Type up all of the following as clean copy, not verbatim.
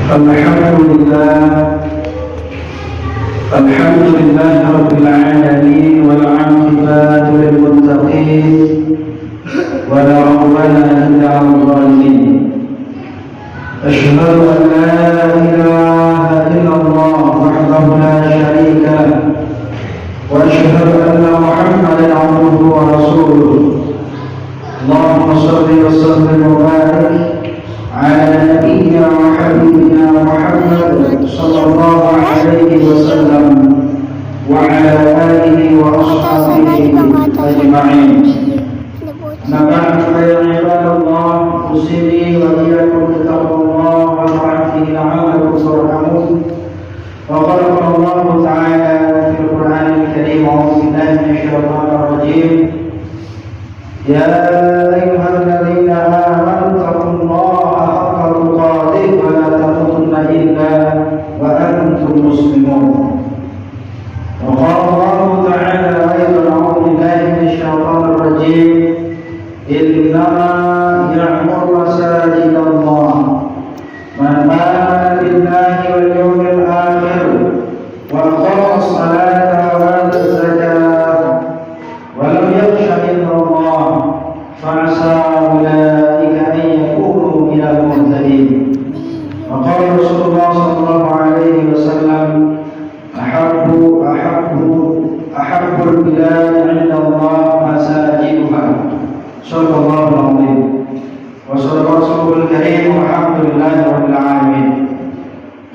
الحمد لله رب العالمين والعاقبة للمتقين ولا عدوان إلا على الظالمين. أشهد أن لا إله إلا الله وحده لا شريك له، وأشهد أن محمدا عبده ورسوله. اللهم صل وسلم وبارك على نبينا وحبيبنا محمد صلى الله عليه وسلم وعلى آله وأصحابه أجمعين. نبعد يا عباد الله، أوصيني وإياكم بتقوى الله وطاعته لعلكم ترحمون. وقال الله تعالى في القرآن الكريم: أعوذ بالله من الشيطان الرجيم: يا أيها الذين آمنوا اتقوا الله حق تقاته ولا تموتن إلا وأنتم مسلمون. وقال الله تعالى أيضا: أعوذ بالله من الشيطان الرجيم: إنما يعمر مساجد الله من آمن بالله واليوم الآخر وأقام الصلاة وآتى الزكاة ولم يخش إلا الله فعسى أولئك أن يكونوا من المهتدين. وقال رسول الله صلى الله عليه وسلم: أحب البلاد عند الله مساجدها. صدق الله العظيم وصدق رسوله الكريم والحمد لله رب العالمين.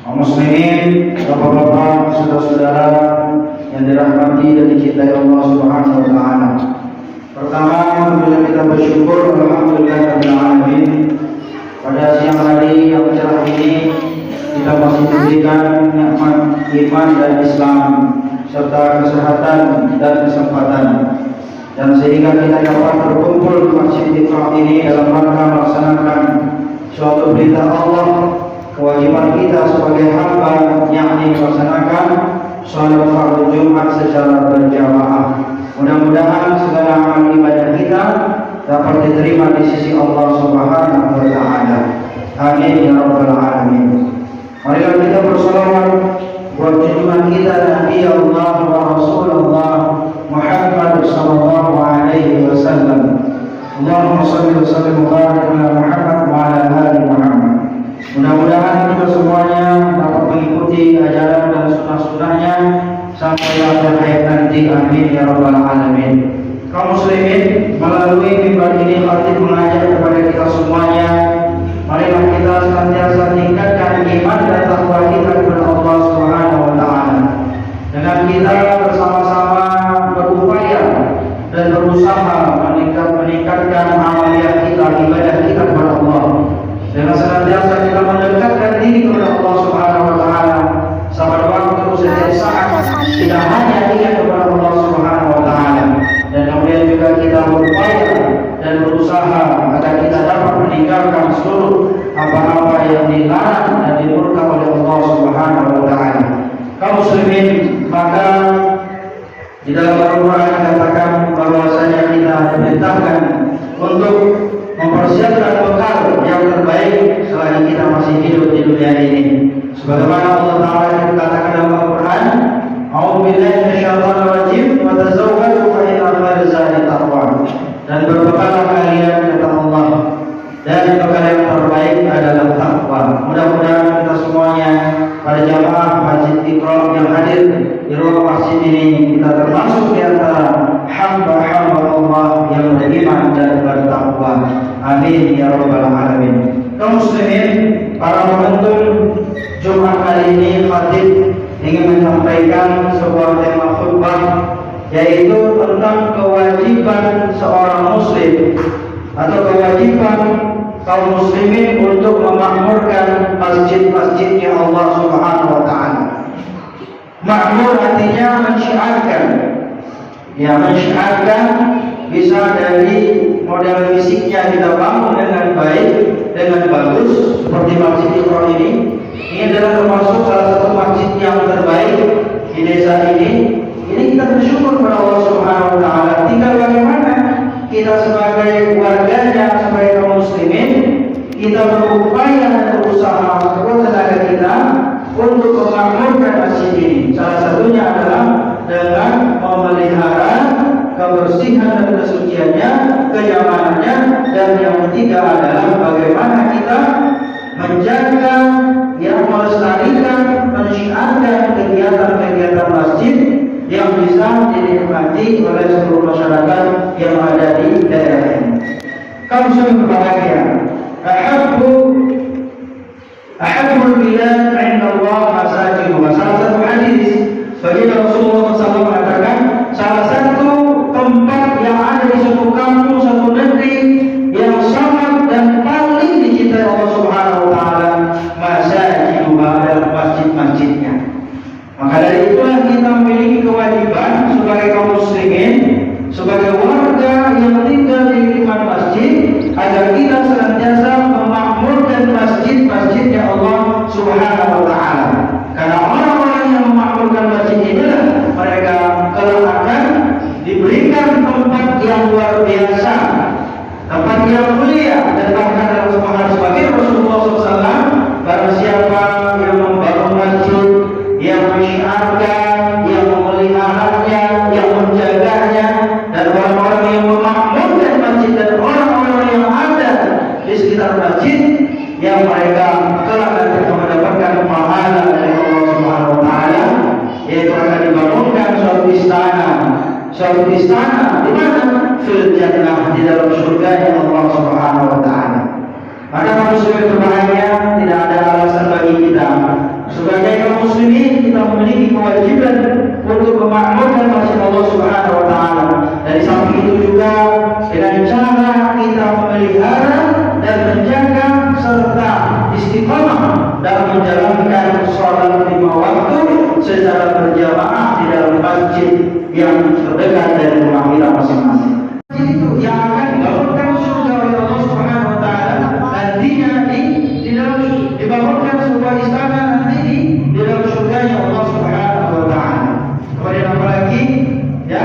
Kaum muslimin, bapak-bapak, saudara-saudara yang dirahmati dan dicintai Allah Subhanahu wa taala. Pertama, apabila kita bersyukur alhamdulillahirabbil alamin, pada siang hari yang cerah ini kita masih diberikan nikmat iman dan Islam serta kesehatan dan kesempatan, dan sehingga kita dapat berkumpul di Masjid Iqra ini dalam rangka melaksanakan suatu perintah Allah, kewajiban kita sebagai hamba, yakni melaksanakan salat fardu Jumat secara berjamaah. Mudah-mudahan segala amal ibadah kita dapat diterima di sisi Allah Subhanahu wa taala. Amin ya rabbal alamin. Marilah kita bersolawat buat junjungan kita Nabi Allah wa Rasulullah Muhammad sallallahu alaihi wasallam. Allahumma shalli wa sallim wa barik ala Muhammad wa ala ali Muhammad. Mudah-mudahan kita semuanya dapat mengikuti ajaran dan sunnah-sunnahnya sampai akhir hayat nanti. Amin ya rabbal alamin. Kaum muslimin, melalui mimbar ini khatib mengajak kepada kita semuanya, marilah kita senantiasa tingkatkan iman dan takwa kita kepada Allah Subhanahu wa taala. Dengan kita bersama-sama berupaya dan berusaha meningkatkan amaliyah kita, ibadah kita kepada Allah. Dengan senantiasa kita mendekatkan diri kepada Allah Subhanahu wa taala pada waktu setiap saat, tidak hanya ingat kepada Allah Subhanahu wa taala, dan kemudian juga kita berupaya dan berusaha agar kita dapat meninggalkan seluruh apa-apa yang dilarang dan dimurka oleh Allah Subhanahu wa taala. Kaum muslimin, maka di dalam Al-Quran dikatakan bahwasanya kita diperintahkan untuk mempersiapkan bekal yang terbaik selagi kita masih hidup di dunia ini. Sebagaimana Allah Ta'ala katakan dalam Al-Quran: A'udzu billahi minasyaitonir rajim, wa tazawwadu fa inna khairaz zadi taqwa. Dan berbekallah kalian, kata Allah, dan bekal yang terbaik adalah takwa. Mudah-mudahan kita semuanya, para jamaah Masjid Iqra yang hadir di ruang masjid ini, kita termasuk di antara hamba-hamba Allah yang beriman dan bertakwa. Amin ya rabbal alamin. Kaum muslimin, para penonton, Jumat kali ini khatib ingin menyampaikan sebuah tema khutbah, yaitu tentang kewajiban seorang muslim atau kewajiban kaum muslimin untuk memakmurkan masjid-masjidnya Allah Subhanahu wa taala. Makmur artinya mensyiarkan. Ya, mensyiarkan bisa dari model fisiknya kita bangun dengan baik, dengan bagus, seperti Masjid Iqra ini. Ini adalah termasuk salah satu masjid yang terbaik di desa ini. Ini kita bersyukur kepada Allah Subhanahu wa taala. Tinggal bagaimana kita sebagai warganya, sebagai kaum muslimin, kita berupaya dan berusaha sekuat tenaga memakmurkan masjid ini. Salah satunya adalah dengan memelihara kebersihan dan kesuciannya, kenyamanannya, dan yang ketiga adalah bagaimana kita menjaga, melestarikan, menyiarkan kegiatan-kegiatan masjid yang bisa dinikmati oleh seluruh masyarakat yang ada di daerah ini. Kaum muslimin berbahagia, ahabbul bilad 'inda Allah masajiduha. Salah satu hadis bagi Rasulullah SAW mengatakan, salah satu tempat yang ada di suatu kampung, suatu negeri yang sangat dan paling dicintai Allah Subhanahu wa taala, masajiduha, adalah masjid-masjidnya. Maka dari itulah kita memiliki kewajiban sebagai kaum muslimin, sebagai warga yang tinggal di lingkungan masjid, agar kita senantiasa memakmurkan masjid-masjidnya Allah Subhanahu wa taala. Karena orang-orang yang memakmurkan masjid inilah mereka kelak akan diberikan tempat yang luar biasa, tempat yang mulia, dan bahkan dalam sebuah hadis bagi Rasulullah SAW, barang siapa yang membangun masjid, yang menyiarkan, yang memeliharanya, yang menjaganya, dan orang-orang yang memakmurkan masjid dan orang-orang yang ada di sekitar masjid, yang mereka kelak nanti mendapatkan pahala dari Allah Subhanahu wa taala, yaitu akan dibangunkan suatu istana di mana? Fil jannah, di dalam surga Allah Subhanahu wa taala. Maka kaum muslimin berbahagia, tidak ada alasan bagi kita sebagai kaum muslimin, kita memiliki kewajiban untuk memakmurkan masjid Allah Subhanahu wa taala. Dari samping itu juga dengan cara kita memelihara dan menjaga serta istiqamah dalam menjalankan sholat 5 waktu secara berjamaah di dalam masjid yang terdekat dari rumah kita masing-masing. Itu yang akan dibangunkan surga oleh Allah Subhanahu wa taala nantinya di dalam dibangunkan sebuah istana nanti di dalam surganya Allah Subhanahu wa taala. Kemudian apa lagi? Ya,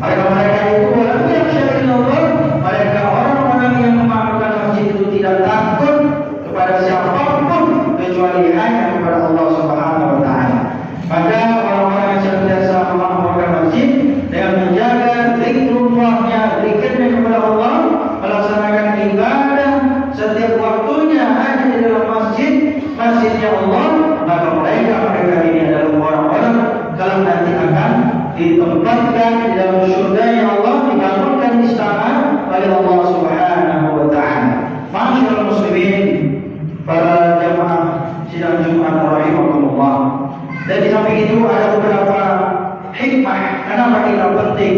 mereka itu walau yakhsha-illallah, mereka orang-orang yang memakmurkan masjid itu tidak takut kepada siapapun kecuali hanya kepada Allah Subhanahu wa taala. Maka orang-orang yang senantiasa memakmurkan masjid dengan menjaga zikrullahnya, zikirnya kepada Allah, melaksanakan ibadah setiap waktunya hanya di dalam masjidnya Allah, maka mereka ini adalah orang-orang kalau nanti akan ditempatkan di dalam surganya Allah, dibangunkan istana oleh Allah Subhanahu wa taala. Masyaallah muslimin, para jamaah sidang Jumat rahimakumullah. Dan di samping itu ada beberapa hikmah kenapa kita penting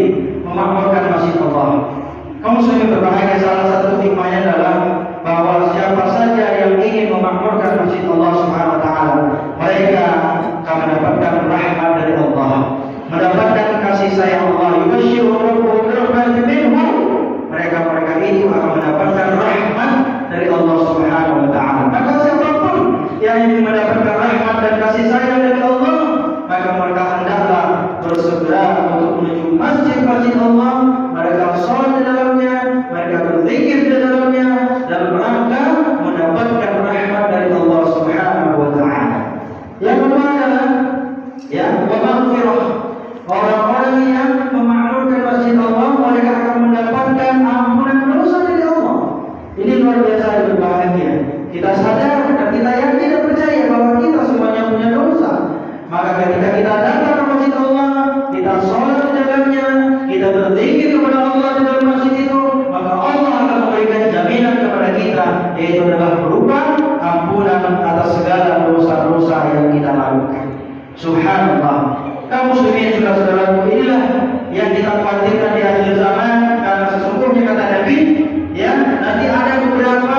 memakmurkan masjid Allah. Kaum muslimin berbahagia, salah satu hikmahnya adalah bahwa siapa saja yang ingin memakmurkan masjid Allah Subhanahu wa taala, mereka akan mendapatkan rahmat dari Allah, mendapatkan kasih sayang Allah. Yubashshiru rabbuhum birahmatin minhu. Mereka itu akan mendapatkan rahmat dari Allah Subhanahu wa taala. Maka siapapun yang ingin mendapatkan rahmat dan kasih sayang dari Allah, maka mereka hendaklah bersegera untuk menuju masjid-masjid Allah. Mereka sholat di dalamnya, mereka berzikir di dalamnya, dalam rangka mendapatkan rahmat dari Allah Subhanahu wa taala. Yang kedua adalah maghfirah. Orang-orang yang memakmurkan masjid Allah, mereka akan mendapatkan ampunan dosa dari Allah. Ini luar biasa berbahagia. Kita sadar dan kita yakin dan percaya bahwa kita semuanya punya dosa. Maka ketika kita datang ke masjid Allah, kita sholat di dalamnya, kita berzikir kepada Allah di dalam masjid itu, maka Allah akan memberikan jaminan kepada kita, yaitu adalah berupa ampunan atas segala dosa-dosa yang kita lakukan. Subhanallah. Kaum muslimin saudara-saudaraku, inilah yang kita khawatirkan di akhir zaman, karena sesungguhnya kata Nabi, nanti ada beberapa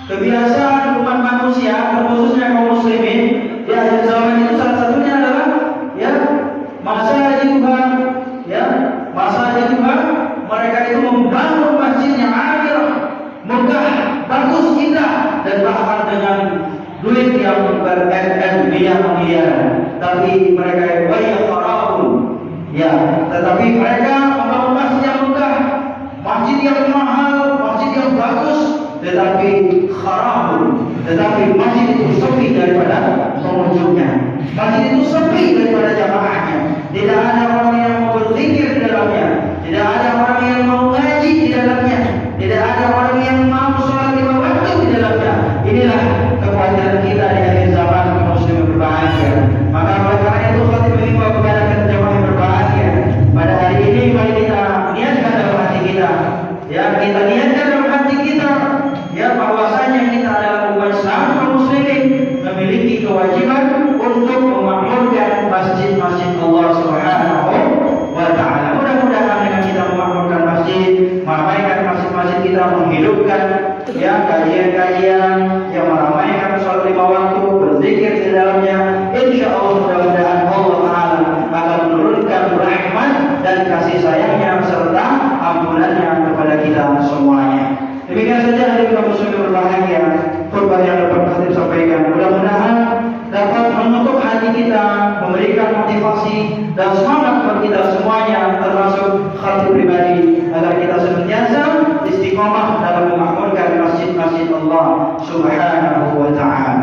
kebiasaan umat manusia, khususnya kaum muslimin di akhir zaman itu. Salah satunya adalah masa juga mereka itu membangun masjid yang amirah, megah, bagus, indah, dan bahkan dengan duit yang miliar-miliar. Tapi mereka tetapi mereka membangun masjid yang megah, masjid yang mahal, masjid yang bagus, tetapi kharabun, tetapi masjid itu sepi daripada pengunjungnya, masjid itu sepi daripada jamaahnya. Tidak ada orang yang mau berzikir di dalamnya, tidak ada orang yang mau ngaji di dalamnya, tidak ada orang yang mau sholat 5 waktu di dalamnya. Inilah kekhawatiran kita di akhir zaman, kaum muslimin berbahagia. Maka oleh karena itu khatib mengimbau kepada kita jamaah yang berbahagia. Pada hari ini mari kita niatkan dalam hati kita, ya kita niatkan dalam hati kita, ya bahwasanya kita adalah umat Islam kaum muslimin memiliki kewajiban untuk memakmurkan masjid-masjid Allah Subhanahu wa taala. Mudah-mudahan dengan kita memakmurkan masjid, meramaikan masjid-masjid kita, menghidupkan ya kajian-kajian yang meramaikan sholat 5 waktu, berzikir di dalamnya, insyaallah mudah-mudahan Allah taala akan menurunkan rahmat dan kasih sayangnya serta ampunannya kepada kita semuanya. Demikian saja hari kaum muslimin berbahagia, khutbah yang dapat khatib sampaikan. Mudah-mudahan dapat menutup hati kita, memberikan motivasi dan semangat bagi kita semuanya, termasuk khatib pribadi, agar kita senantiasa istiqomah dalam memakmurkan masjid-masjid Allah Subhanahu wa taala.